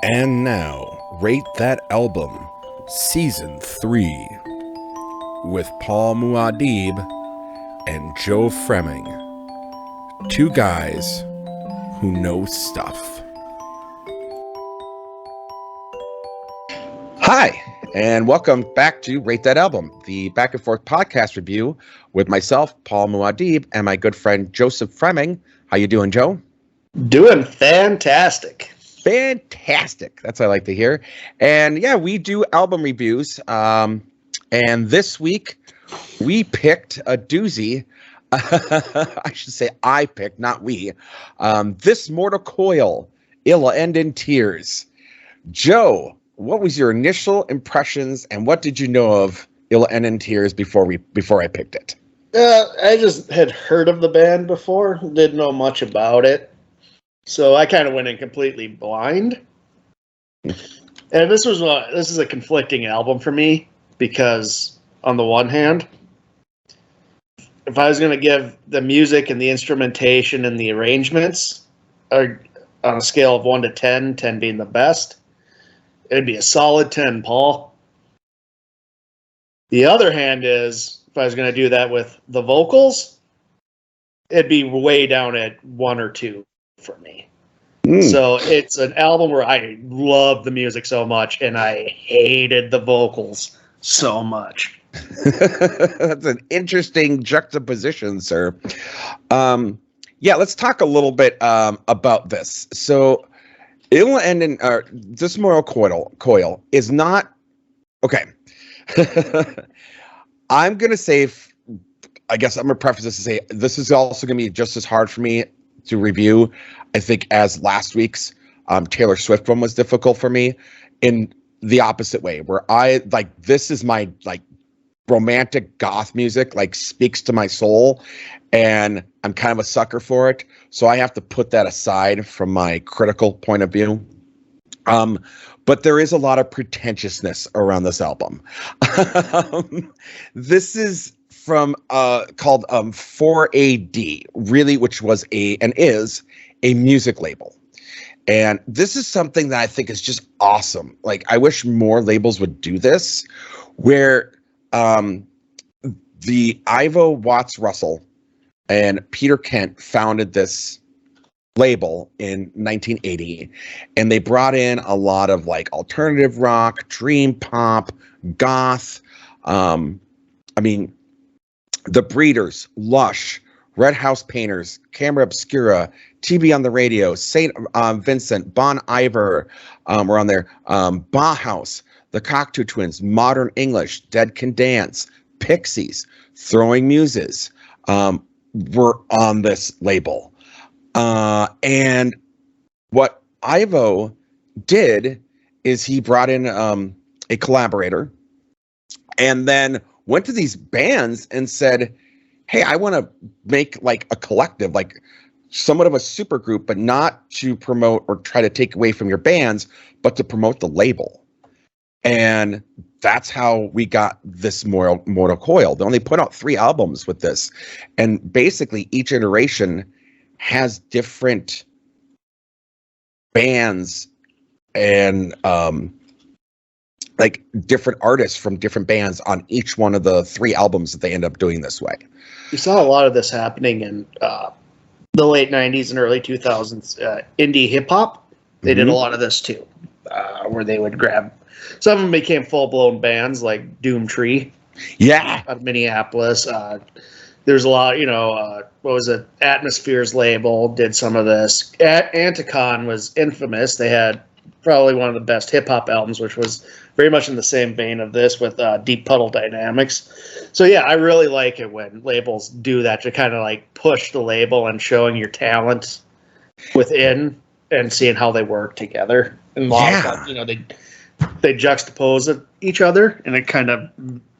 And now, Rate That Album, Season 3, with Paul Muad'Dib and Joe Fremming. Two guys who know stuff. Hi, and welcome back to Rate That Album, the back and forth podcast review with myself, Paul Muad'Dib, and my good friend Joseph Fremming. How you doing, Joe? Doing fantastic. Fantastic. That's what I like to hear. And yeah, we do album reviews. And this week we picked a doozy. I should say I picked, not we. This Mortal Coil, It'll End in Tears. Joe, what was your initial impressions and what did you know of It'll End in Tears before I picked it? I just had heard of the band before, didn't know much about it. So I kind of went in completely blind. And this is a conflicting album for me because on the one hand, if I was going to give the music and the instrumentation and the arrangements on a scale of 1 to 10, 10 being the best, it'd be a solid 10, Paul. The other hand is, if I was going to do that with the vocals, it'd be way down at 1 or 2 for me. So it's an album where I love the music so much and I hated the vocals so much. That's an interesting juxtaposition, sir. Yeah, let's talk a little bit about this. So, It'll End in This Mortal Coil is not okay. I'm gonna say, I guess I'm gonna preface this to say this is also gonna be just as hard for me to review, I think, as last week's Taylor Swift one was difficult for me, in the opposite way, where I like this is my like romantic goth music, like speaks to my soul, and I'm kind of a sucker for it. So I have to put that aside from my critical point of view. But there is a lot of pretentiousness around this album. This is from called 4AD, really, which was is a music label. And this is something that I think is just awesome. Like, I wish more labels would do this, where the Ivo Watts Russell and Peter Kent founded this label in 1980, and they brought in a lot of like alternative rock, dream pop, goth. I mean, The Breeders, Lush, Red House Painters, Camera Obscura, TB on the Radio, Saint Vincent, Bon Iver were on there, Bauhaus, the Cocteau Twins, Modern English, Dead Can Dance, Pixies, Throwing Muses were on this label. And what Ivo did is he brought in a collaborator and then went to these bands and said, hey, I want to make like a collective, like somewhat of a super group, but not to promote or try to take away from your bands, but to promote the label. And that's how we got This Mortal Coil. They only put out 3 albums with this. And basically each iteration has different bands and like different artists from different bands on each one of the 3 albums that they end up doing this way. You saw a lot of this happening in the late 90s and early 2000s. Indie hip-hop, they did a lot of this too, where they would grab... Some of them became full-blown bands like Doomtree. Yeah. Out of Minneapolis. There's a lot, what was it? Atmosphere's label did some of this. Anticon was infamous. They had probably one of the best hip-hop albums, which was very much in the same vein of this with Deep Puddle Dynamics. So, yeah, I really like it when labels do that, to kind of like push the label and showing your talent within and seeing how they work together. And a lot of times, they juxtapose each other, and it kind of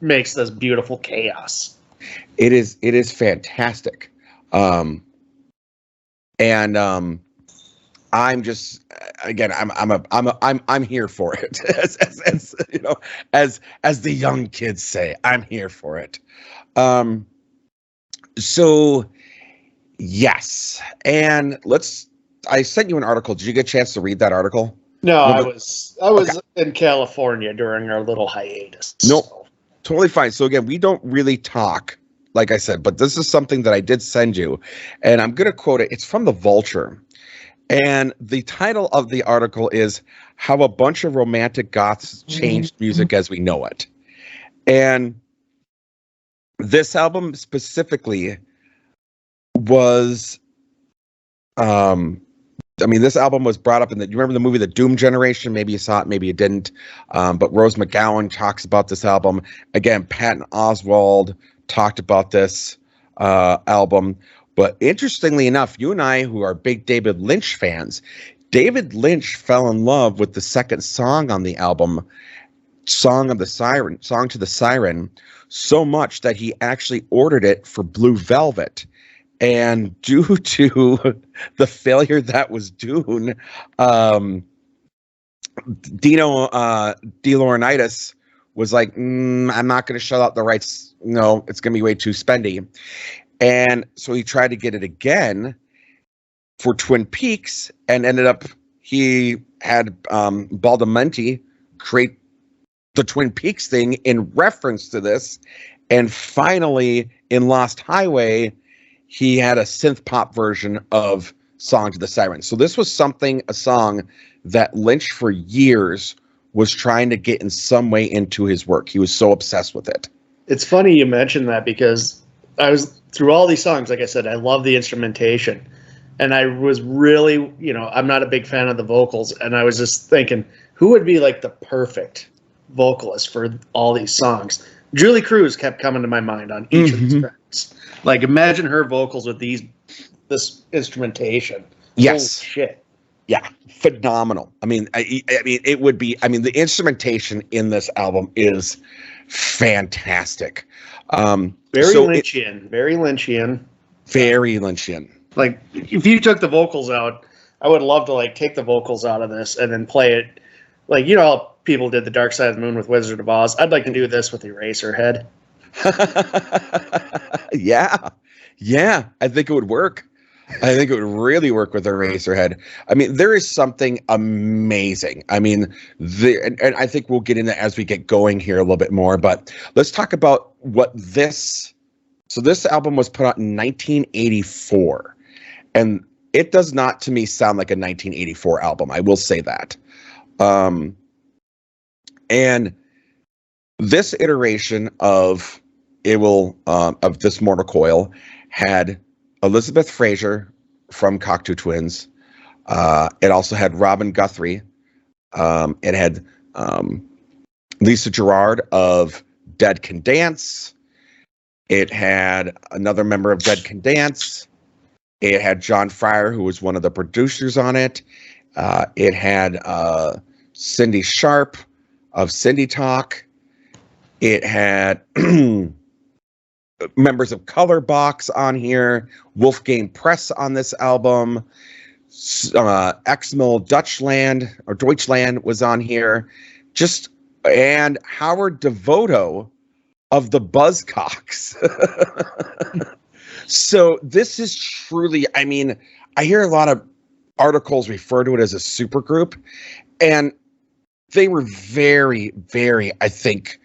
makes this beautiful chaos. It is fantastic. And I'm just, again, I'm here for it. As the young kids say, I'm here for it. So yes. And I sent you an article. Did you get a chance to read that article? No, No, I but- was in California during our little hiatus. Nope. so. Totally fine. So again, we don't really talk, like I said, but this is something that I did send you, and I'm going to quote it. It's from the Vulture, and the title of the article is "How a Bunch of Romantic Goths Changed Music as We Know It." And this album specifically was, this album was brought up in you remember the movie The Doom Generation? Maybe you saw it, maybe you didn't. But Rose McGowan talks about this album. Again, Patton Oswalt talked about this album. But interestingly enough, you and I, who are big David Lynch fans, David Lynch fell in love with the second song on the album, Song to the Siren, so much that he actually ordered it for Blue Velvet. And due to the failure that was Dune, Dino De Laurentiis was like, I'm not going to shell out the rights. No, it's going to be way too spendy. And so he tried to get it again for Twin Peaks, and ended up, he had Badalamenti create the Twin Peaks thing in reference to this. And finally, in Lost Highway, he had a synth pop version of Song to the Siren. So this was a song that Lynch for years was trying to get in some way into his work. He was so obsessed with it. It's funny you mentioned that, because I was through all these songs, like I said, I love the instrumentation. And I was really, I'm not a big fan of the vocals. And I was just thinking, who would be like the perfect vocalist for all these songs? Julie Cruz kept coming to my mind on each of these tracks. Like, imagine her vocals with this instrumentation. Yes. Holy shit. Yeah, phenomenal. It would be. The instrumentation in this album is fantastic. Very Lynchian. Very Lynchian. Very Lynchian. Like, if you took the vocals out, I would love to take the vocals out of this and then play it. Like, how people did the Dark Side of the Moon with Wizard of Oz. I'd like to do this with Eraserhead. Yeah. I think it would work. I think it would really work with Eraserhead. There is something amazing. And I think we'll get into as we get going here a little bit more, but let's talk about what this. So this album was put out in 1984, and it does not, to me, sound like a 1984 album. I will say that. And this iteration of This Mortal Coil had Elizabeth Fraser from Cocteau Twins. It also had Robin Guthrie. It had Lisa Gerrard of Dead Can Dance. It had another member of Dead Can Dance. It had John Fryer, who was one of the producers on it. It had Cindy Sharp of Cindy Talk. It had members of Color Box on here, Wolfgang Press on this album, Exmil Deutschland was on here, and Howard Devoto of the Buzzcocks. So this is truly, I hear a lot of articles refer to it as a supergroup, and they were very, very, I think,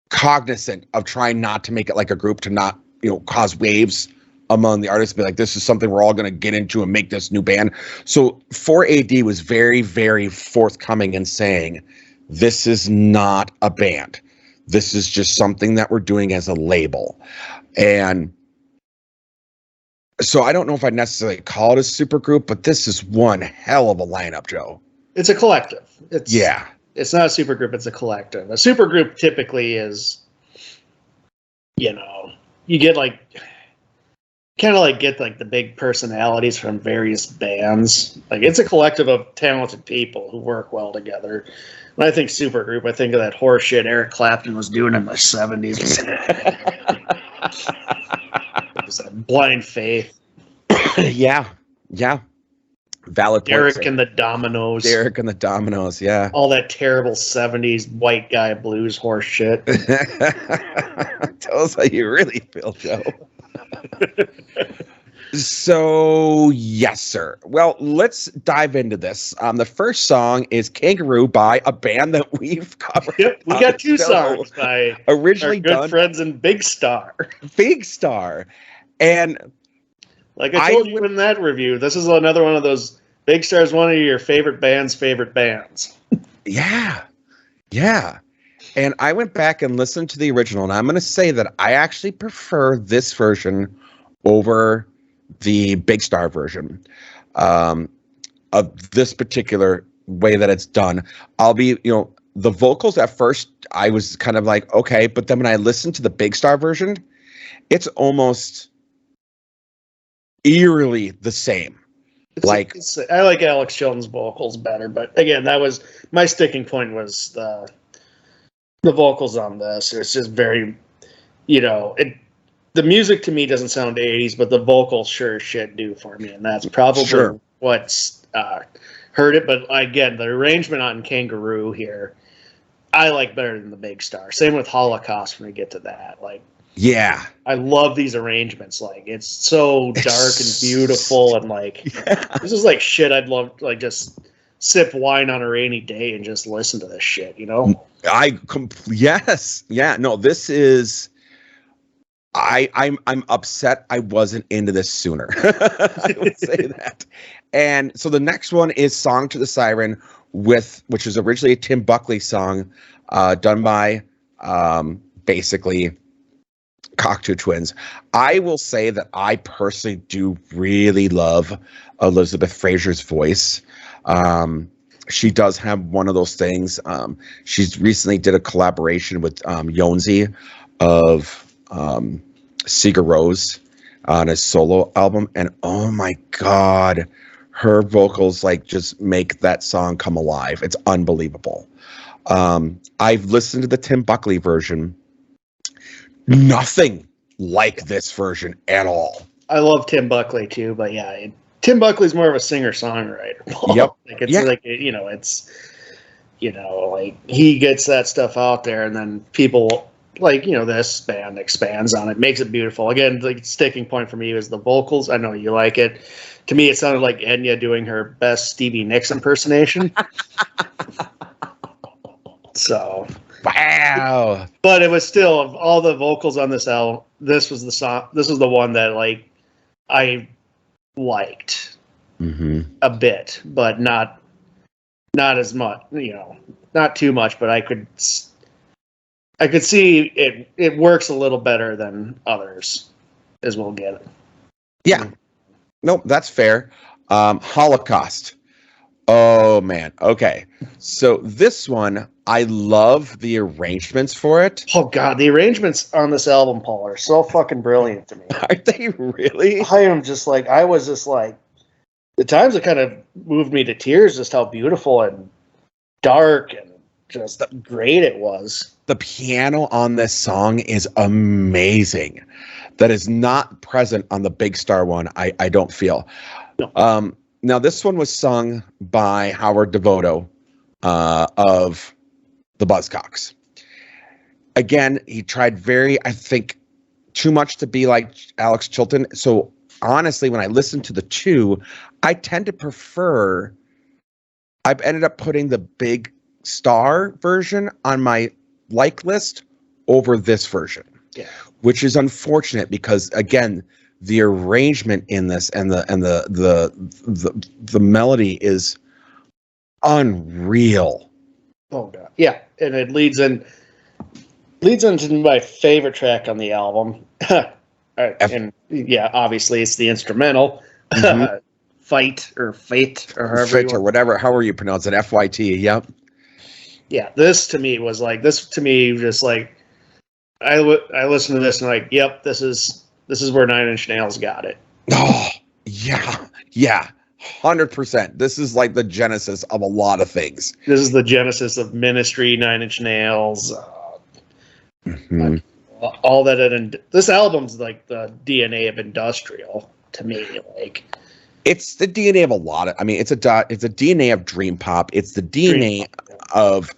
cognizant of trying not to make it like a group, to not, cause waves among the artists, be like, this is something we're all going to get into and make this new band. So 4AD was very, very forthcoming in saying, this is not a band. This is just something that we're doing as a label. And so I don't know if I'd necessarily call it a supergroup, but this is one hell of a lineup, Joe. It's a collective. It's not a supergroup, it's a collective. A supergroup typically is, you get get the big personalities from various bands. It's a collective of talented people who work well together. When I think supergroup, I think of that horse shit Eric Clapton was doing in the 70s. It was that Blind Faith. Yeah. Valid point. Derek and the Dominoes, yeah. All that terrible 70s white guy blues horse shit. Tell us how you really feel, Joe. So, yes, sir. Well, let's dive into this. The first song is Kangaroo by a band that we've covered. Yep, we on got the two show. songs by our Originally good done friends in Big Star. Big Star. And Like I told you in that review, this is another one of those. Big Star is one of your favorite bands' yeah. Yeah. And I went back and listened to the original, and I'm going to say that I actually prefer this version over the Big Star version of this particular way that it's done. I'll be, the vocals at first, I was kind of like, okay, but then when I listened to the Big Star version, it's almost eerily the same. I like Alex Chilton's vocals better, but again, that was my sticking point was the vocals on this. It's just very, the music to me doesn't sound 80s, but the vocals sure as shit do for me, and that's probably what's hurt it. But again, the arrangement on Kangaroo here, I like better than the Big Star. Same with Holocaust when we get to that. Like, yeah, I love these arrangements. Like, it's so dark and beautiful, and like, this is like shit I'd love like just sip wine on a rainy day and just listen to this shit. Yes, yeah. No, this is. I'm upset I wasn't into this sooner. I would say that. And so the next one is "Song to the Siren," which is originally a Tim Buckley song, done by basically Cocteau Twins. I will say that I personally do really love Elizabeth Fraser's voice. She does have one of those things. She's recently did a collaboration with Yonzi of Sigur Rós on his solo album, and oh my god, her vocals like just make that song come alive. It's unbelievable. I've listened to the Tim Buckley version. Nothing like this version at all. I love Tim Buckley too, but yeah, Tim Buckley's more of a singer-songwriter. Yep. Like it's like it's like he gets that stuff out there, and then people like this band expands on it, makes it beautiful. Again, the sticking point for me is the vocals. I know you like it. To me, it sounded like Enya doing her best Stevie Nicks impersonation. So. Wow. But it was still, of all the vocals on this album, this was the song. This was the one that like I liked a bit, but not as much. Not too much. But I could see it works a little better than others, as we'll get it. Yeah. Nope, that's fair. Holocaust. Oh man. Okay. So this one, I love the arrangements for it. Oh god, the arrangements on this album, Paul, are so fucking brilliant to me. Are they really? I was just like, the times it kind of moved me to tears, just how beautiful and dark and just great it was. The piano on this song is amazing. That is not present on the Big Star one, I don't feel. No. Now, this one was sung by Howard Devoto of the Buzzcocks. Again, he tried I think, too much to be like Alex Chilton. So, honestly, when I listen to the two, I tend to prefer... I've ended up putting the Big Star version on my like list over this version. Yeah. Which is unfortunate because, again, the arrangement in this and the melody is unreal. Oh god, yeah, and it leads into my favorite track on the album. And yeah, obviously it's the instrumental, Fight or Fate or however Fate or whatever, however you pronounce it, FYT. Yep. Yeah, this to me just like I listened to this and like, yep, this is where Nine Inch Nails got it. Oh, yeah, 100%. This is like the genesis of a lot of things. This is the genesis of Ministry, Nine Inch Nails, all that. This album's like the DNA of industrial to me. Like, it's the DNA of a lot of. I mean, it's a DNA of dream pop. It's the DNA of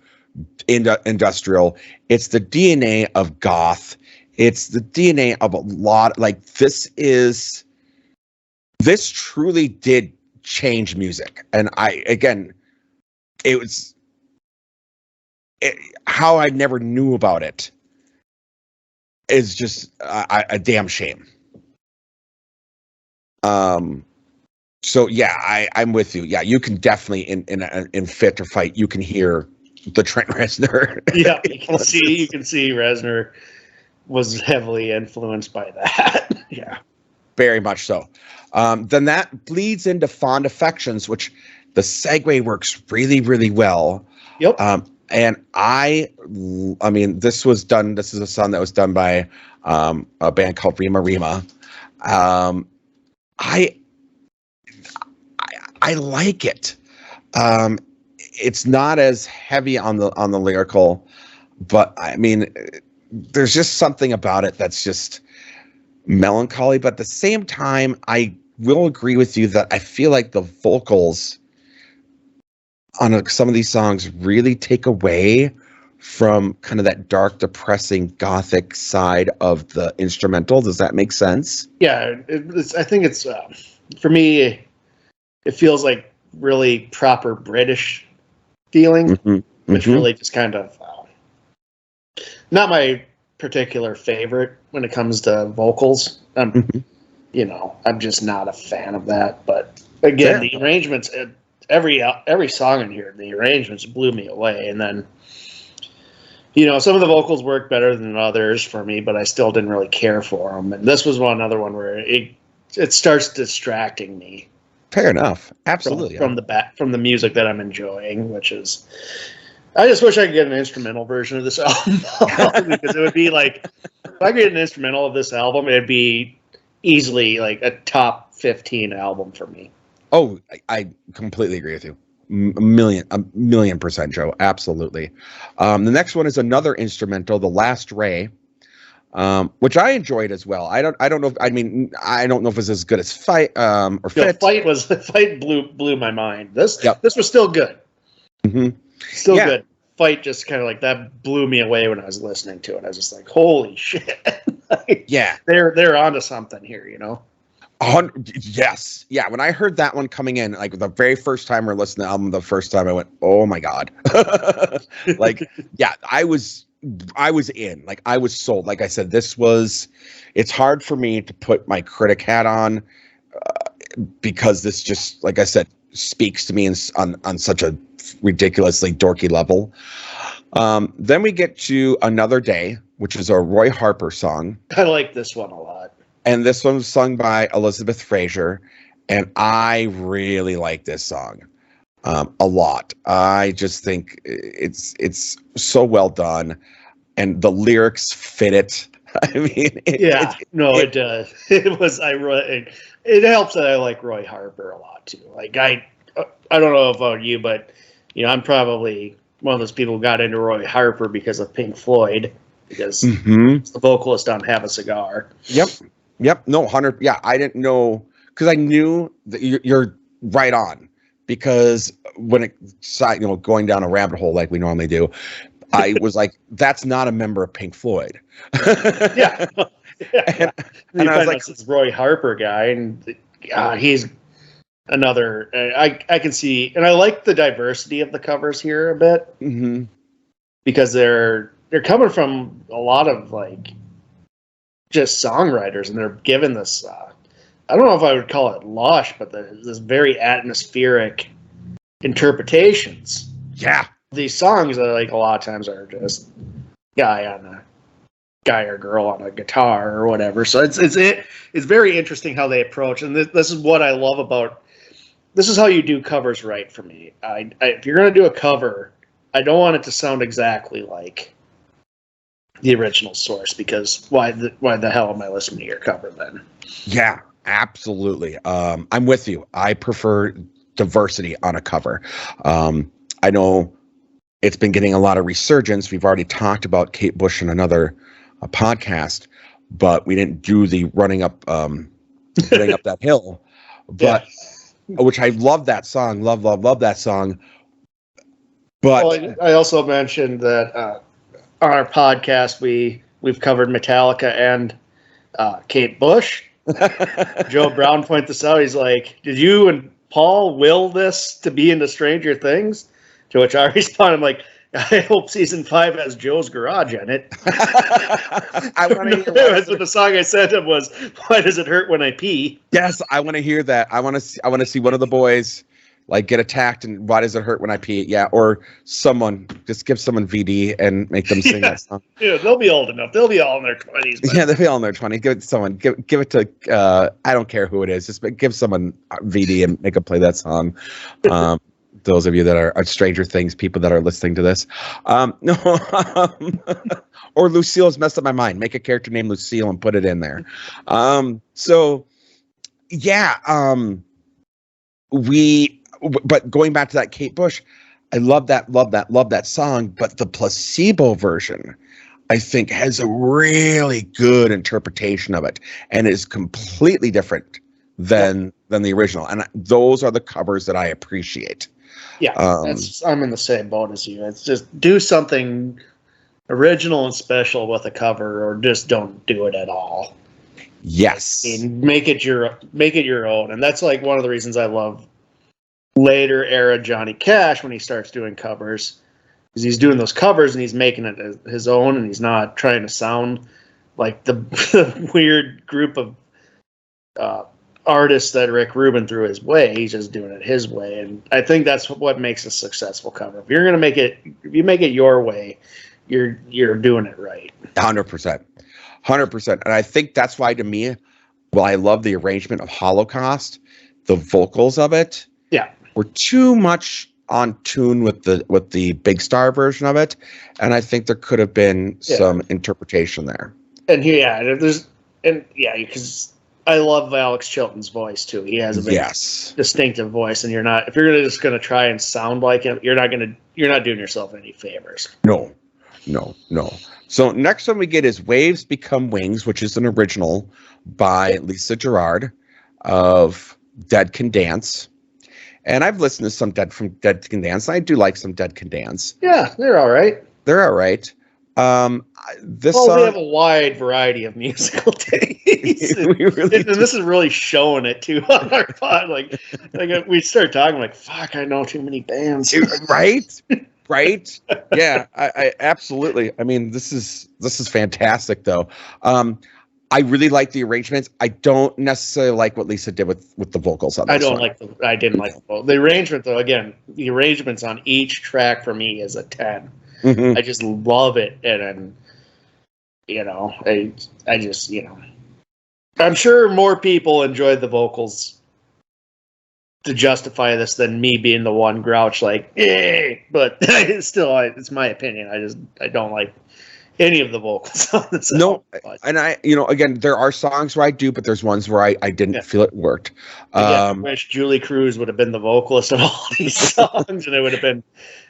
industrial. It's the DNA of goth. It's the DNA of a lot. Like, this is This truly did change music. And it was how I never knew about it is just a damn shame. So yeah, I'm with you. Yeah, you can definitely in Fit or Fight, you can hear the Trent Reznor. Yeah, you can see Reznor was heavily influenced by that. Yeah, very much so. Then that bleeds into Fond Affections, which the segue works really, really well. Yep. And I mean, this is a song that was done by a band called Rima Rima. I like it. It's not as heavy on the lyrical, but I mean, there's just something about it that's just melancholy. But at the same time, I will agree with you that I feel like the vocals on some of these songs really take away from kind of that dark, depressing, gothic side of the instrumental. Does that make sense? Yeah, I think it's for me. It feels like really proper British feeling, which really just kind of not my particular favorite when it comes to vocals. You know, I'm just not a fan of that. But again, the arrangements, every song in here, the arrangements blew me away. And then, you know, some of the vocals worked better than others for me, but I still didn't really care for them. And this was another one where it starts distracting me. Fair enough. Absolutely. From the music that I'm enjoying, which is, I just wish I could get an instrumental version of this album because it would be like, if I could get an instrumental of this album, it'd be easily like a top 15 album for me. Oh, I completely agree with you. A million percent, Joe. Absolutely. The next one is another instrumental, The Last Ray. Which I enjoyed as well. I don't know. I don't know if it's as good as Fight or Fit. Fight blew my mind. This was still good. Still good. Fight just kind of like that blew me away when I was listening to it. I was just like, holy shit! They're onto something here, you know. Yes, yeah. When I heard that one coming in, like the very first time we're listening to the album, the first time I went, oh my god! Like, yeah, I was in, like, I was sold. Like I said, it's hard for me to put my critic hat on because this just, like I said, speaks to me on such a ridiculously dorky level. Then we get to Another Day, which is a Roy Harper song. I like this one a lot. And this one was sung by Elizabeth Fraser. And I really like this song a lot. I just think it's so well done. And the lyrics fit it. I mean, it does. It helps that I like Roy Harper a lot too. Like I don't know about you, but you know, I'm probably one of those people who got into Roy Harper because of Pink Floyd, because it's the vocalist on Have a Cigar. Yep. No, 100. Yeah, I didn't know, because I knew that you're right on, because when going down a rabbit hole like we normally do, I was like, that's not a member of Pink Floyd. Yeah. And I was like, this Roy Harper guy, and he's another. I can see, and I like the diversity of the covers here a bit, because they're coming from a lot of like just songwriters, and they're given this. I don't know if I would call it lush, but this very atmospheric interpretations. Yeah, these songs that like a lot of times are just guy or girl on a guitar or whatever. So it's very interesting how they approach, and this is what I love about. This is how you do covers right for me. If you're gonna do a cover, I don't want it to sound exactly like the original source, because why the hell am I listening to your cover then? Yeah, absolutely. I'm with you. I prefer diversity on a cover. I know it's been getting a lot of resurgence. We've already talked about Kate Bush in another podcast, but we didn't do the running up that hill. But which I love that song. Love that song. But I also mentioned that on our podcast we've covered Metallica and Kate Bush. Joe Brown pointed this out. He's like, "Did you and Paul will this to be into Stranger Things?" To which I responded, "I'm like, I hope season 5 has Joe's Garage in it." I want to hear That's what the song I sent him was. Why does it hurt when I pee? Yes, I want to hear that. I want to see one of the boys like get attacked, and why does it hurt when I pee? Yeah, or someone just give someone VD and make them sing that song. Yeah, they'll be old enough. They'll be all in their 20s. Yeah, they'll be all in their 20s. Give it to someone. Give it to I don't care who it is. Just give someone VD and make them play that song. Those of you that are Stranger Things people that are listening to this, or Lucille's messed up my mind. Make a character named Lucille and put it in there. So yeah, but going back to that Kate Bush, I love that song. But the Placebo version, I think, has a really good interpretation of it, and is completely different than the original. And those are the covers that I appreciate. Yeah, I'm in the same boat as you. It's just do something original and special with a cover, or just don't do it at all. Yes, And make it your own. And that's like one of the reasons I love later era Johnny Cash when he starts doing covers, because he's doing those covers and he's making it his own, and he's not trying to sound like the weird group of artists that Rick Rubin threw his way. He's just doing it his way, and I think that's what makes a successful cover. If you make it your way, you're doing it right. 100%. And I think that's why, to me, well, I love the arrangement of Holocaust. The vocals of it, were too much on tune with the Big Star version of it, and I think there could have been some interpretation there. And because I love Alex Chilton's voice too. He has a very distinctive voice, and if you're just gonna try and sound like him, you're not doing yourself any favors. No. So next one we get is Waves Become Wings, which is an original by Lisa Gerrard of Dead Can Dance. And I've listened to some Dead Can Dance. And I do like some Dead Can Dance. Yeah, they're all right. They're all right. This song, we have a wide variety of musical tastes. And this is really showing it too on our pod. Like we start talking, like, fuck, I know too many bands. Right? Yeah, I absolutely. I mean, this is fantastic, though. I really like the arrangements. I don't necessarily like what Lisa did with the vocals on this. I didn't like the arrangement, though. Again, the arrangements on each track for me is a 10. Mm-hmm. I just love it, and I just I'm sure more people enjoyed the vocals to justify this than me being the one grouch like, but it's my opinion. I don't like any of the vocals on this album. And again, there are songs where I do, but there's ones where I didn't feel it worked. I wish Julie Cruz would have been the vocalist of all these songs, and it would have been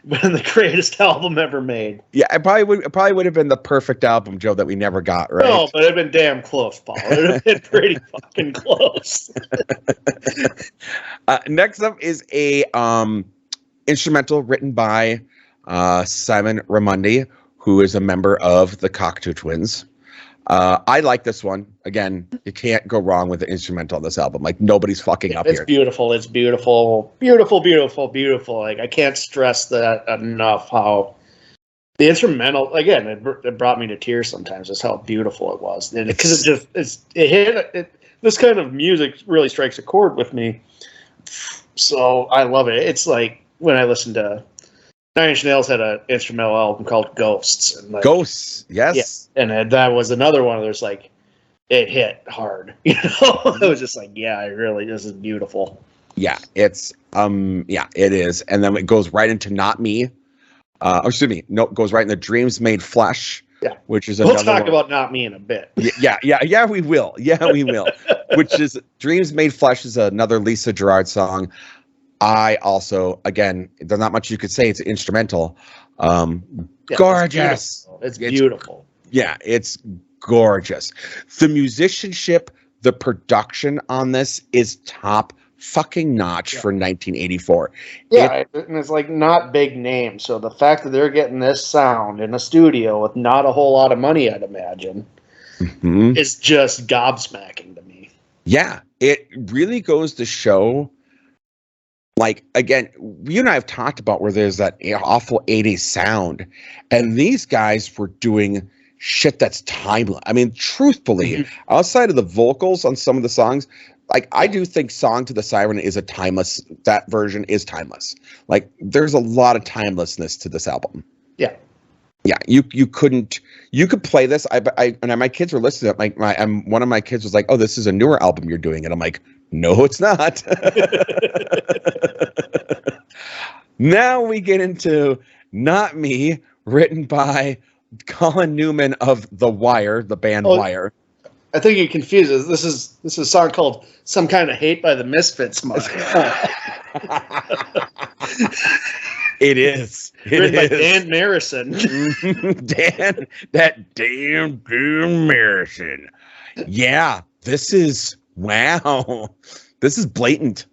the greatest album ever made. Yeah, it probably would have been the perfect album, Joe, that we never got, right? No, but it'd been damn close, Paul. It would have been pretty fucking close. Next up is a instrumental written by Simon Raimondi, who is a member of the Cocteau Twins. I like this one. Again, you can't go wrong with the instrumental on this album. Like, nobody's fucking up here. It's beautiful. It's beautiful. Beautiful, beautiful, beautiful. Like, I can't stress that enough, how the instrumental, again, it brought me to tears sometimes, just how beautiful it was. Because this kind of music really strikes a chord with me. So I love it. It's like when I listen to Nine Inch Nails had an instrumental album called Ghosts. And Ghosts, yes. Yeah, and that was another one of those, like, it hit hard. It was just like, this is beautiful. Yeah, it is. And then it goes right into Not Me. It goes right into Dreams Made Flesh. Yeah, which is we'll talk about Not Me in a bit. Yeah, we will. Which is Dreams Made Flesh is another Lisa Gerrard song. I also, again, there's not much you could say. It's instrumental. Gorgeous. It's beautiful. It's gorgeous. The musicianship, the production on this is top fucking notch for 1984. And it's like not big names. So the fact that they're getting this sound in a studio with not a whole lot of money, I'd imagine, is just gobsmacking to me. Yeah, it really goes to show, like, again, you and I have talked about where there's that awful 80s sound, and these guys were doing shit that's timeless. I mean, truthfully, outside of the vocals on some of the songs, like, I do think Song to the Siren is that version is timeless. Like, there's a lot of timelessness to this album. Yeah. Yeah, you could play this. And my kids were listening to it. One of my kids was like, "Oh, this is a newer album you're doing," and I'm like, "No, it's not." Now we get into Not Me, written by Colin Newman of The Wire, the band Wire. I think you confused it. This is a song called "Some Kind of Hate" by the Misfits, Mark. It is. Written by Dan Marison. that damn Marison. Yeah, this is wow. This is blatant.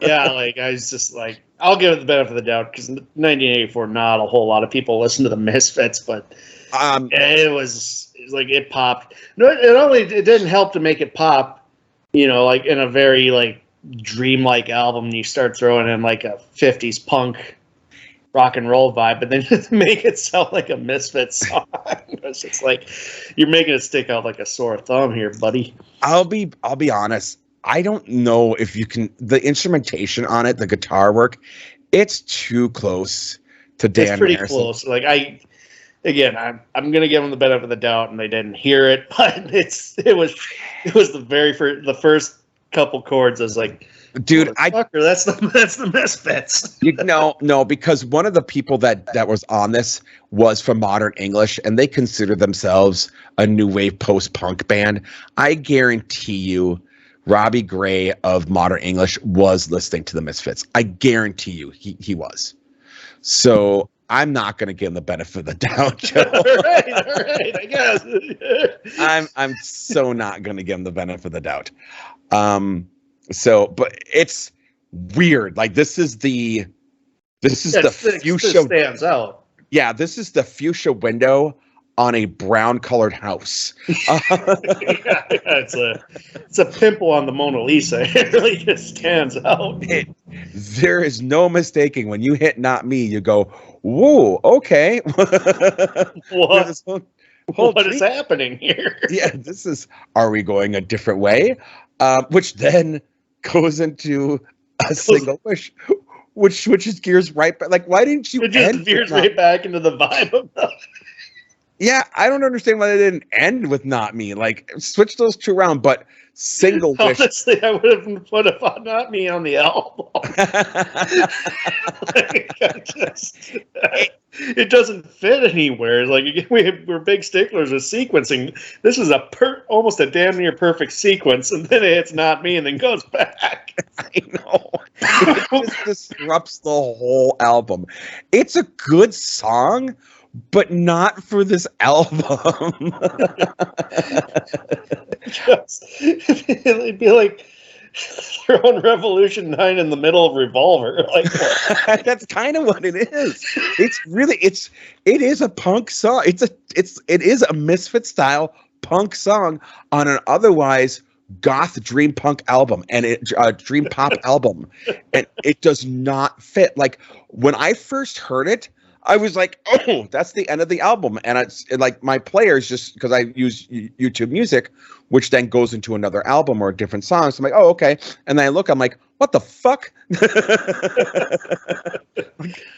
Yeah, like, I was just like, I'll give it the benefit of the doubt because in 1984, not a whole lot of people listen to the Misfits, but it was like, it popped. No, it didn't help to make it pop, like in a very like dreamlike album. You start throwing in like a 50s punk rock and roll vibe, but then just make it sound like a Misfits song. It's just like, you're making it stick out like a sore thumb here, buddy. I'll be honest. I don't know if you can, the instrumentation on it, the guitar work, it's too close to Dan. It's pretty close. Like, I'm gonna give them the benefit of the doubt, and they didn't hear it, but it was the first couple chords. I was like, dude, that's the Misfits. No, because one of the people that was on this was from Modern English, and they consider themselves a new wave post-punk band. I guarantee you, Robbie Gray of Modern English was listening to the Misfits. I guarantee you he was. So I'm not going to give him the benefit of the doubt, Joe. All right, I guess. I'm so not going to give him the benefit of the doubt. But it's weird. Like, this is the fuchsia stands out. Yeah, this is the fuchsia window on a brown colored house. It's a pimple on the Mona Lisa. It really just stands out. There is no mistaking when you hit Not Me, you go, whoa, okay. What is happening here? Yeah, are we going a different way? Which then goes into a single which switches gears right back. Like, why didn't you? It just veers right back into the vibe of the. Yeah, I don't understand why they didn't end with Not Me. Like, switch those two around, but Single Wish. Honestly, I would have put Not Me on the album. It doesn't fit anywhere. Like, we're big sticklers with sequencing. This is almost a damn near perfect sequence, and then it's Not Me, and then goes back. I know. It just disrupts the whole album. It's a good song, but not for this album. It'd be like throwing Revolution 9 in the middle of Revolver. Like, that's kind of what it is. It is a punk song. It is a Misfit style punk song on an otherwise goth dream punk album and dream pop album, and it does not fit. Like, when I first heard it, I was like, oh, that's the end of the album. And it's like, my players, just because I use YouTube Music, which then goes into another album or a different song. So I'm like, oh, okay. And then I look, I'm like, what the fuck?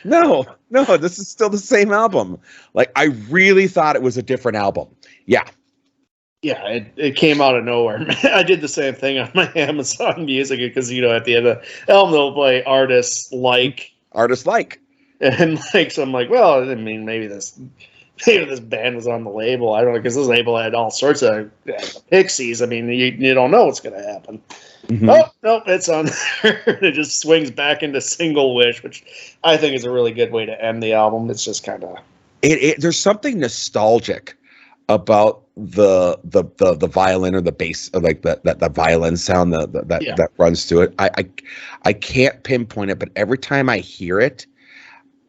No, this is still the same album. Like, I really thought it was a different album. Yeah. Yeah, it came out of nowhere. I did the same thing on my Amazon Music because, at the end of the album, they'll play artists like. And so I'm like, well, I mean, maybe this band was on the label. I don't know, because this label had all sorts of Pixies. I mean, you don't know what's going to happen. Mm-hmm. Oh, no, it's on there. It just swings back into Single Wish, which I think is a really good way to end the album. It's just kind of there's something nostalgic about the violin or the bass, or like that violin sound that runs to it. I can't pinpoint it, but every time I hear it,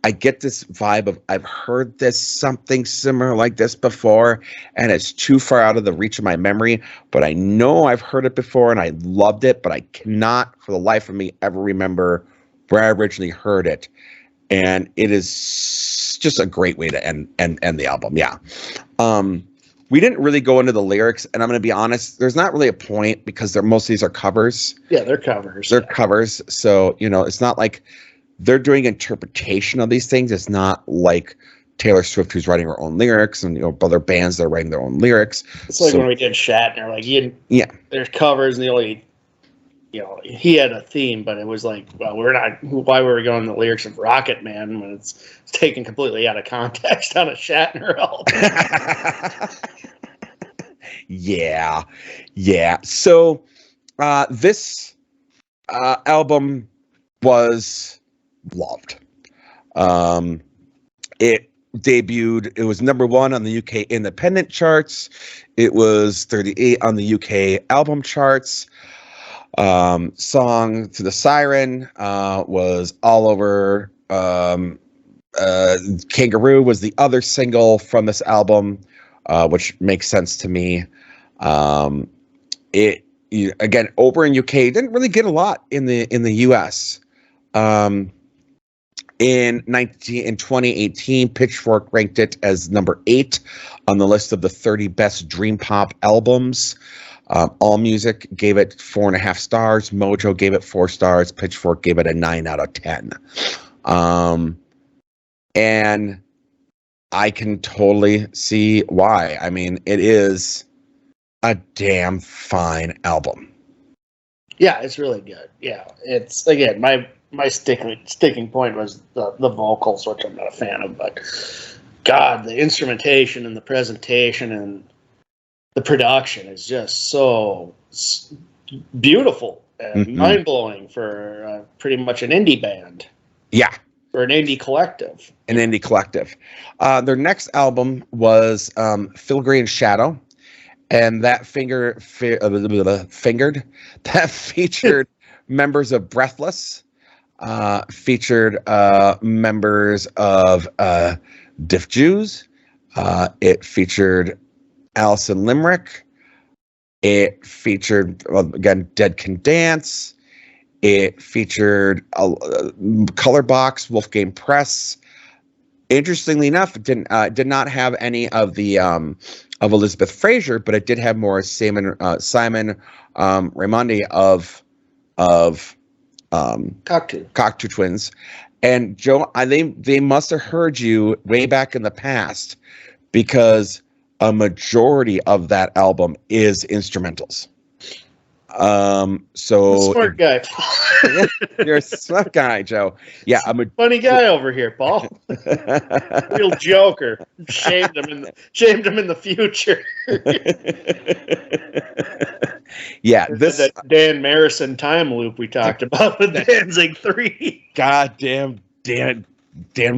I get this vibe of I've heard this something similar like this before, and it's too far out of the reach of my memory, but I know I've heard it before and I loved it, but I cannot for the life of me ever remember where I originally heard it. And it is just a great way to end the album. Yeah. We didn't really go into the lyrics, and I'm going to be honest, there's not really a point because most of these are covers. Yeah, they're covers. They're covers. So, it's not like they're doing interpretation of these things. It's not like Taylor Swift who's writing her own lyrics and other bands that are writing their own lyrics. It's like when we did Shatner, like there's covers and the only he had a theme, but it was like, well, why were we going the lyrics of Rocket Man when it's taken completely out of context on a Shatner album? Yeah. So this album was loved. It debuted, it was number 1 on the UK independent charts. It was 38 on the UK album charts. Song to the Siren was all over. Kangaroo was the other single from this album, which makes sense to me. Again, over in UK, didn't really get a lot in the US. In 2018, Pitchfork ranked it as number 8 on the list of the 30 best dream pop albums. AllMusic gave it 4.5 stars. Mojo gave it 4 stars. Pitchfork gave it a 9 out of 10. And I can totally see why. I mean, it is a damn fine album. Yeah, it's really good. Yeah, it's, again, my sticking point was the vocals, which I'm not a fan of, but God, the instrumentation and the presentation and the production is just so beautiful and mind-blowing for pretty much an indie band. Yeah. Or an indie collective. Their next album was Filigree Shadow, and that featured members of Breathless, featured members of Diff Jews. It featured Alison Limerick. It featured, again, Dead Can Dance. It featured Colorbox, Wolfgang Press. Interestingly enough, it did not have any of the of Elizabeth Fraser, but it did have more Simon Raimondi of Cocteau Twins. And Joe, they must have heard you way back in the past, because a majority of that album is instrumentals. Smart guy. You're a smart guy, Joe. Yeah, I'm a funny guy over here, Paul. Real joker. Shamed him in the future. Yeah, that Dan Marison time loop we talked about with Danzig 3. Goddamn Dan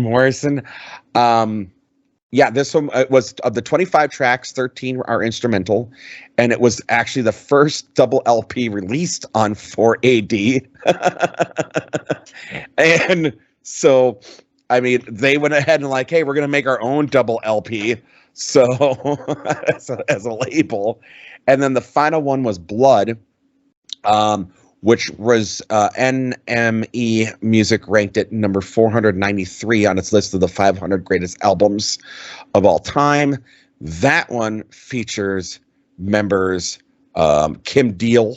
Morrison. Yeah, this one was of the 25 tracks, 13 are instrumental, and it was actually the first double LP released on 4AD. And so, I mean, they went ahead and like, hey, we're going to make our own double LP. So, as a label. And then the final one was Blood, which was NME Music ranked at number 493 on its list of the 500 greatest albums of all time. That one features members Kim Deal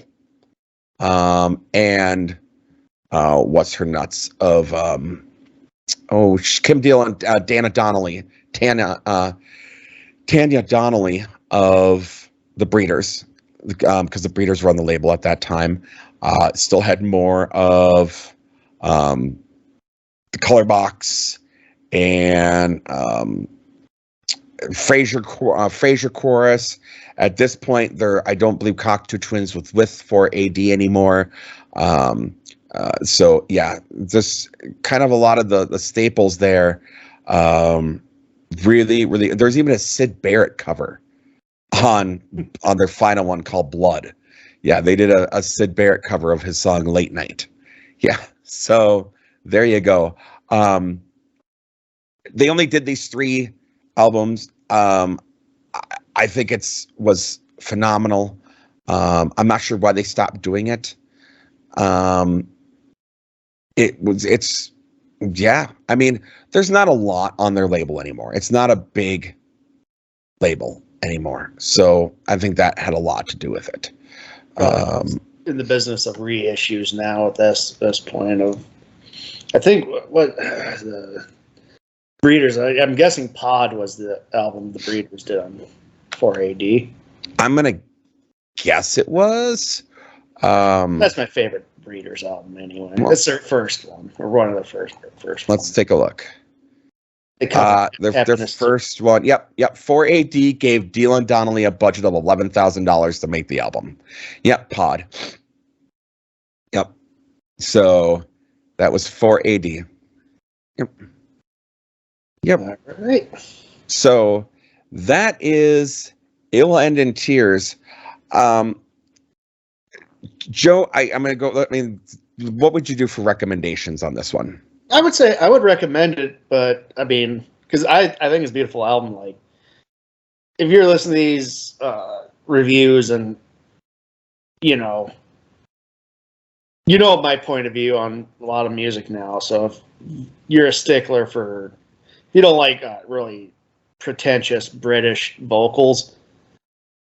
and what's her nuts of Kim Deal and Tanya Donnelly of the Breeders, because the Breeders were on the label at that time. Still had more of the Colorbox and Fraser Chorus. At this point, I don't believe Cocteau Twins with 4AD anymore. So yeah, just kind of a lot of the staples there. Really, there's even a Syd Barrett cover on their final one called Blood. Yeah, they did a Syd Barrett cover of his song Late Night. Yeah, so there you go. they only did these 3 albums. I think was phenomenal. I'm not sure why they stopped doing it. Yeah. I mean, there's not a lot on their label anymore. It's not a big label anymore. So I think that had a lot to do with it. In the business of reissues now at this point of, I think what the Breeders, I'm guessing Pod was the album the Breeders did on 4AD. I'm going to guess it was. That's my favorite Breeders album anyway. It's their first one, or one of the first Let's take a look. Their first one. Yep. 4AD gave Dylan Donnelly a budget of $11,000 to make the album. Yep. Pod. Yep. So that was 4AD. Yep. All right. So that is It Will End in Tears. Joe, I'm going to go. What would you do for recommendations on this one? I would say I would recommend it, but I mean, because I think it's a beautiful album. Like, if you're listening to these reviews and you know my point of view on a lot of music now. So if you're a stickler for, if you don't like really pretentious British vocals,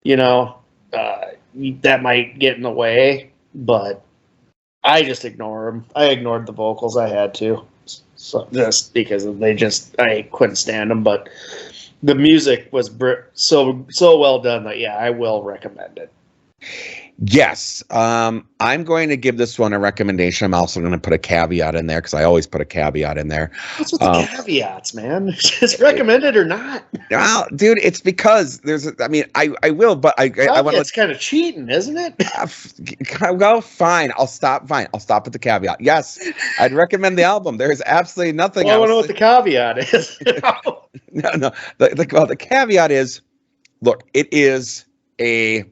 that might get in the way. But I just ignore them. I ignored the vocals. I had to. So just because I couldn't stand them. But the music was so well done that, yeah, I will recommend it. Yes. I'm going to give this one a recommendation. I'm also going to put a caveat in there because I always put a caveat in there. What's with the caveats, man? Is recommended or not? Well, dude, it's because I will, but I want to. It's kind of cheating, isn't it? Well, fine. I'll stop. Fine. I'll stop with the caveat. Yes, I'd recommend the album. There is absolutely nothing. I want to know what the caveat is. No. The caveat is, look, it is a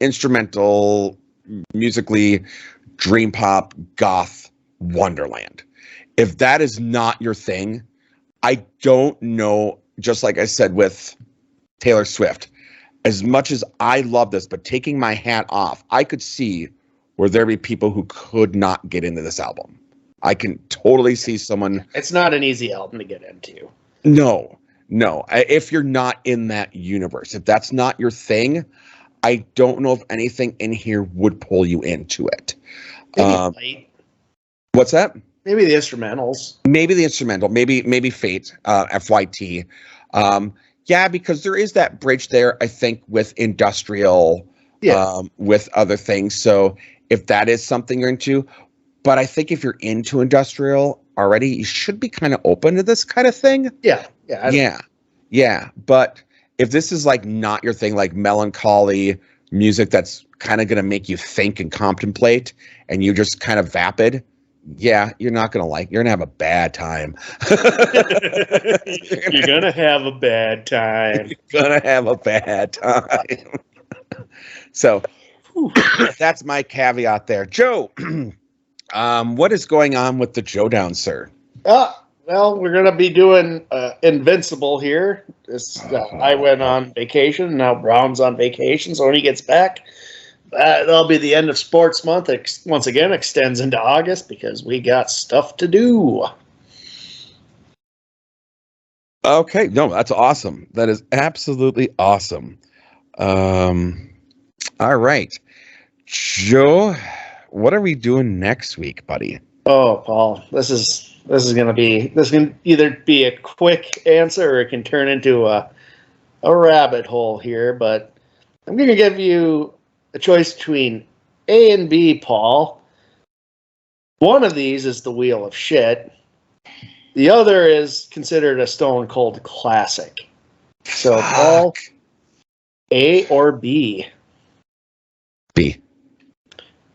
instrumental, musically dream pop goth wonderland. If that is not your thing, I don't know. Just like I said with Taylor Swift, as much as I love this, but taking my hat off, I could see where there be people who could not get into this album. I can totally see someone. It's not an easy album to get into. No. If you're not in that universe, if that's not your thing, I don't know if anything in here would pull you into it. What's that? Maybe the instrumentals. Maybe the instrumental. Maybe Fate, FYT. Yeah, because there is that bridge there, I think, with industrial, with other things. So if that is something you're into, but I think if you're into industrial already, you should be kind of open to this kind of thing. Yeah. But if this is like not your thing, like melancholy music that's kind of going to make you think and contemplate and you just kind of vapid, yeah, you're not going to like, you're going to have a bad time. You're going to have a bad time. You're going to have a bad time. So that's my caveat there. Joe, what is going on with the Joe Down, sir? Well, we're going to be doing Invincible here. I went on vacation. Now Brown's on vacation. So when he gets back, that'll be the end of sports month. Once again, extends into August because we got stuff to do. Okay. No, that's awesome. That is absolutely awesome. All right. Joe, what are we doing next week, buddy? Oh, Paul, this can either be a quick answer or it can turn into a rabbit hole here, but I'm going to give you a choice between A and B, Paul. One of these is the Wheel of Shit. The other is considered a Stone Cold classic. So, Paul, A or B? B.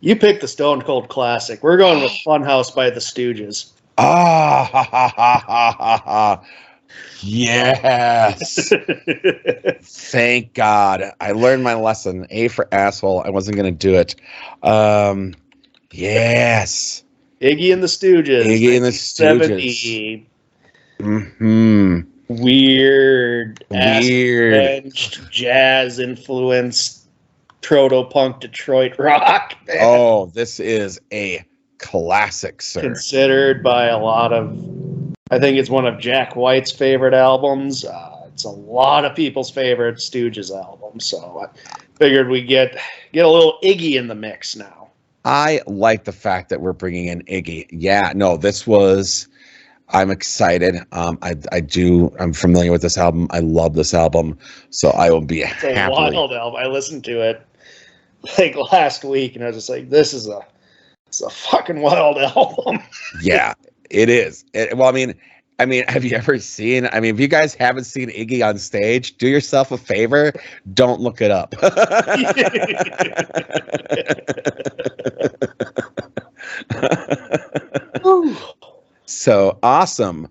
You pick the Stone Cold classic. We're going with Funhouse by the Stooges. Yes. Thank God. I learned my lesson. A for asshole. I wasn't going to do it. Yes. Iggy and the Stooges. Iggy and the Stooges. Mm-hmm. Weird, jazz influenced proto-punk Detroit rock. Man. Oh, this is a classic, sir. Considered by a lot of, I think it's one of Jack White's favorite albums. It's a lot of people's favorite Stooges album. So I figured we get a little Iggy in the mix now. I like the fact that we're bringing in Iggy. Yeah, no, this was. I'm excited. I'm familiar with this album. I love this album, so I will be happy. It's a wild album. I listened to it like last week, and I was just like, "This is a fucking wild album." Yeah, it is. Well, I mean, have you ever seen? I mean, if you guys haven't seen Iggy on stage, do yourself a favor. Don't look it up. So awesome.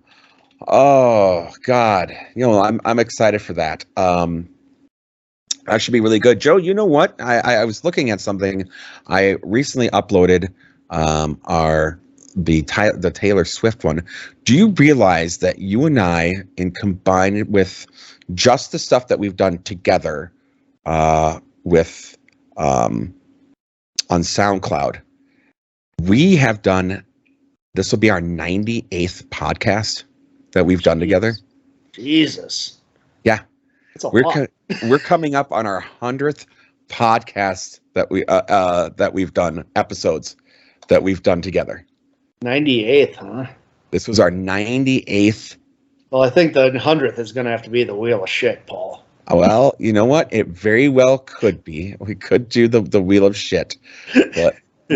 Oh God. I'm excited for that. That should be really good. Joe, you know what? I was looking at something. I recently uploaded the Taylor Swift one. Do you realize that you and I, in combined with just the stuff that we've done together with on SoundCloud, we have done. This will be our 98th podcast that we've done together. Jesus. Yeah. That's a lot. We're coming up on our 100th podcast that we've done, episodes that we've done together. 98th, huh? This was our 98th. Well, I think the 100th is going to have to be the Wheel of Shit, Paul. Well, you know what? It very well could be. We could do the Wheel of Shit.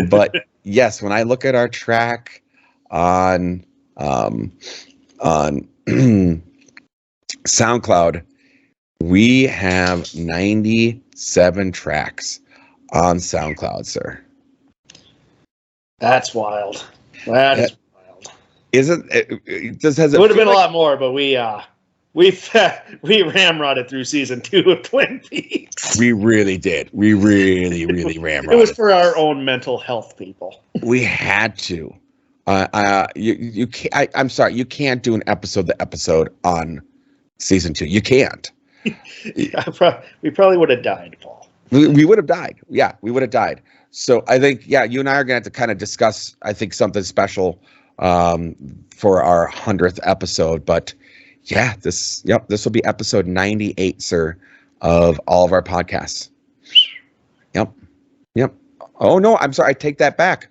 But yes, when I look at our track on SoundCloud, we have 97 tracks on SoundCloud, sir. That's wild. That is wild. Isn't it? It would have been a lot more, but we ramrodded through season 2 of Twin Peaks. We really did. We really ramrodded. It was for our own mental health, people. We had to. You can't. I'm sorry. You can't do an episode on season 2. You can't. We probably would have died, Paul. We would have died. Yeah, we would have died. So I think, you and I are going to have to kind of discuss, I think, something special for our 100th episode. But yeah, this will be episode 98, sir, of all of our podcasts. Yep. Oh no, I'm sorry. I take that back.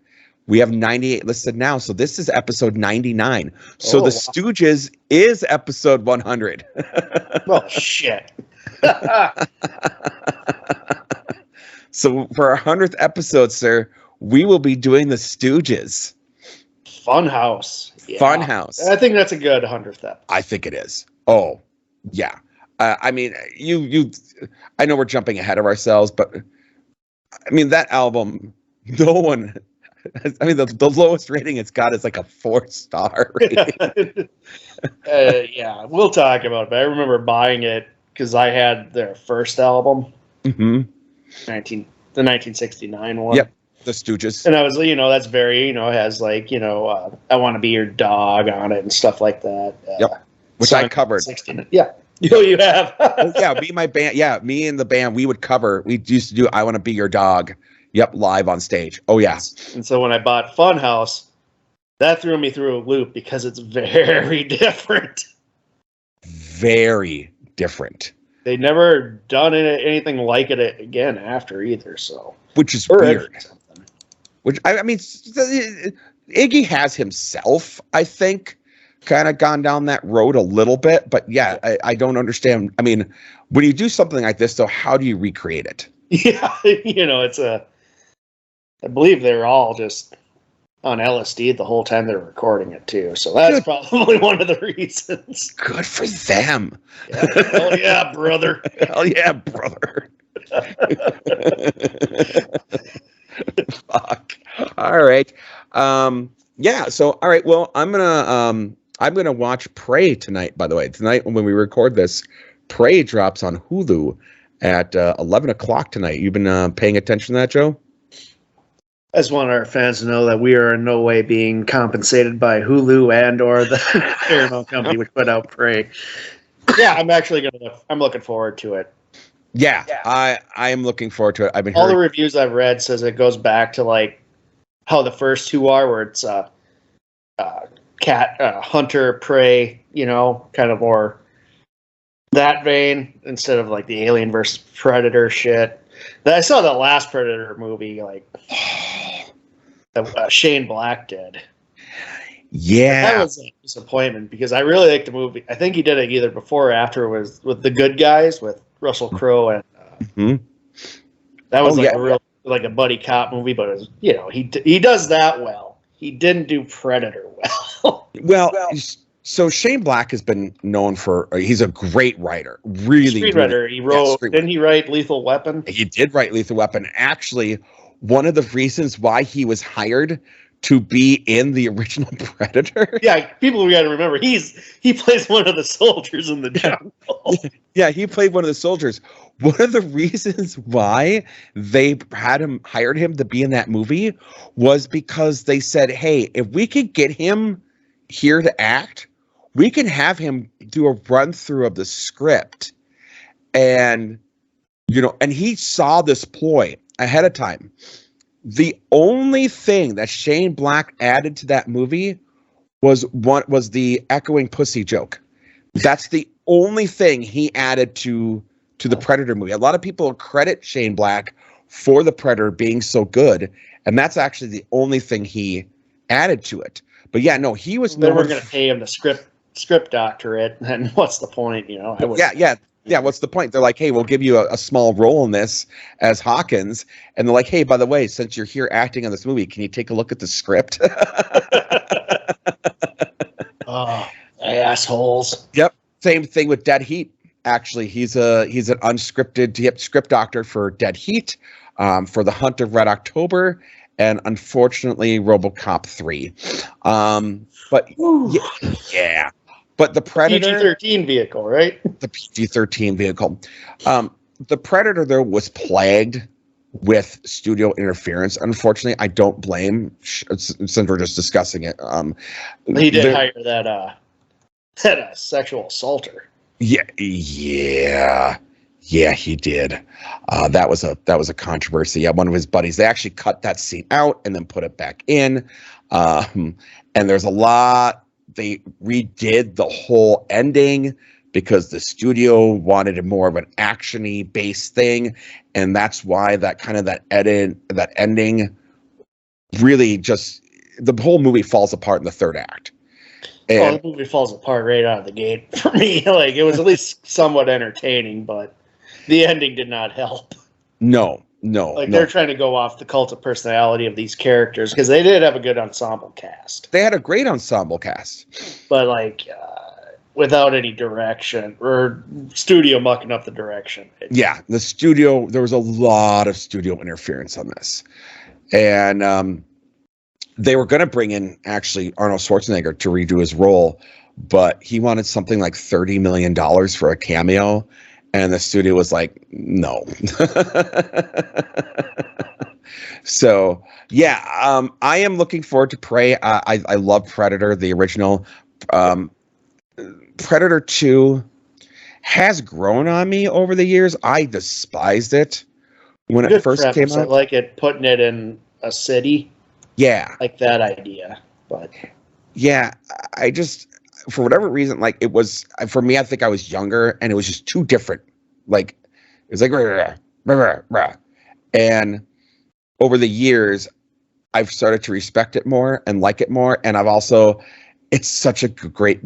We have 98 listed now. So this is episode 99. So the Stooges is episode 100. Oh, shit. So for our 100th episode, sir, we will be doing the Stooges. Funhouse. Yeah. Funhouse. I think that's a good 100th episode. I think it is. Oh, yeah. I mean, I know we're jumping ahead of ourselves, but I mean, that album, no one... I mean, the lowest rating it's got is like a 4-star rating. Yeah, we'll talk about it. But I remember buying it because I had their first album, the 1969 one. Yep, the Stooges. And I was, that's very, it has like, I Want to Be Your Dog on it and stuff like that. Yep, which I covered. 69. Yeah, you have. Yeah, me and the band, we used to do I Want to Be Your Dog. Yep, live on stage. Oh, yeah. And so when I bought Funhouse, that threw me through a loop because it's very different. Very different. They never done anything like it again after either, so. Which is weird. Which, I mean, Iggy has himself, I think, kind of gone down that road a little bit. But yeah, I don't understand. I mean, when you do something like this, though, how do you recreate it? Yeah, it's I believe they're all just on LSD the whole time they're recording it too. So that's probably one of the reasons. Good for them. Yeah. Hell yeah, brother. Hell yeah, brother. Fuck. All right. Yeah. So all right. Well, I'm gonna watch Prey tonight. By the way, tonight when we record this, Prey drops on Hulu at 11 o'clock tonight. You've been paying attention to that, Joe? I just want our fans to know that we are in no way being compensated by Hulu and or the Paramount company which put out Prey. Yeah, I'm looking forward to it. Yeah, I am looking forward to it. I've been all the reviews I've read says it goes back to like how the first two are, where it's hunter prey, kind of more that vein instead of like the Alien versus Predator shit. I saw the last Predator movie, like that Shane Black did. Yeah, that was a disappointment because I really liked the movie. I think he did it either before or after, was with The Good Guys with Russell Crowe, and that was a buddy cop movie. But it was, he does that well. He didn't do Predator well. well, so Shane Black has been known for he's a great writer, really. Screenwriter. He wrote. Didn't he write Lethal Weapon? He did write Lethal Weapon. Actually, one of the reasons why he was hired to be in the original Predator. Yeah, people got to remember he plays one of the soldiers in the jungle. Yeah, he played one of the soldiers. One of the reasons why they hired him to be in that movie was because they said, "Hey, if we could get him here to act, we can have him do a run through of the script." And and he saw this ploy ahead of time. The only thing that Shane Black added to that movie was the echoing pussy joke. That's the only thing he added to the Predator movie. A lot of people credit Shane Black for the Predator being so good, and that's actually the only thing he added to it. But yeah, no, he was. They were going to pay him the script doctorate, and what's the point? Yeah, what's the point? They're like, hey, we'll give you a small role in this as Hawkins. And they're like, hey, by the way, since you're here acting in this movie, can you take a look at the script? Oh, assholes. Yep. Same thing with Dead Heat. Actually, he's an unscripted script doctor for Dead Heat, for The Hunt of Red October, and unfortunately, RoboCop 3. But yeah. But the Predator... PG-13 vehicle, right? The PG-13 vehicle. The Predator, though, was plagued with studio interference. Unfortunately, I don't blame, since we're just discussing it. He did hire that sexual assaulter. Yeah, he did. That was a controversy. Yeah, one of his buddies, they actually cut that scene out and then put it back in. And there's a lot... They redid the whole ending because the studio wanted a more of an action-y based thing, and that's why that ending really just the whole movie falls apart in the third act. And the movie falls apart right out of the gate for me. Like, it was at least somewhat entertaining, but the ending did not help. No. They're trying to go off the cult of personality of these characters because they did have a good ensemble cast. They had a great ensemble cast, but without any direction or studio mucking up the direction. Yeah, the studio. There was a lot of studio interference on this, and they were going to bring in actually Arnold Schwarzenegger to redo his role, but he wanted something like $30 million for a cameo. And the studio was like, no. So, yeah, I am looking forward to Prey. I love Predator, the original. Predator 2 has grown on me over the years. I despised it when it first came out. I like it, putting it in a city. Yeah. Like that idea. But yeah, I just... For whatever reason, like it was for me, I think I was younger and it was just too different. Like it was like, rah, rah, rah. And over the years, I've started to respect it more and like it more. And it's such a great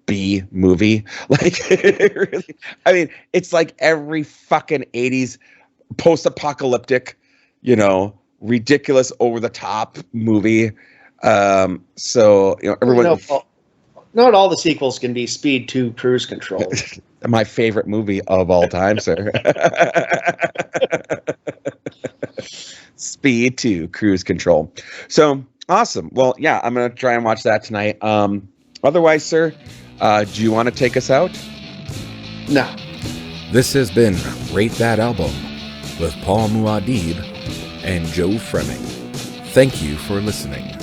B movie. Like, really, I mean, it's like every fucking 80s post-apocalyptic, ridiculous over the top movie. So, everyone. Not all the sequels can be Speed 2 Cruise Control. My favorite movie of all time, sir. Speed 2 Cruise Control. So, awesome. Well, yeah, I'm going to try and watch that tonight. Otherwise, sir, do you want to take us out? No. This has been Rate That Album with Paul Muad'Dib and Joe Fremming. Thank you for listening.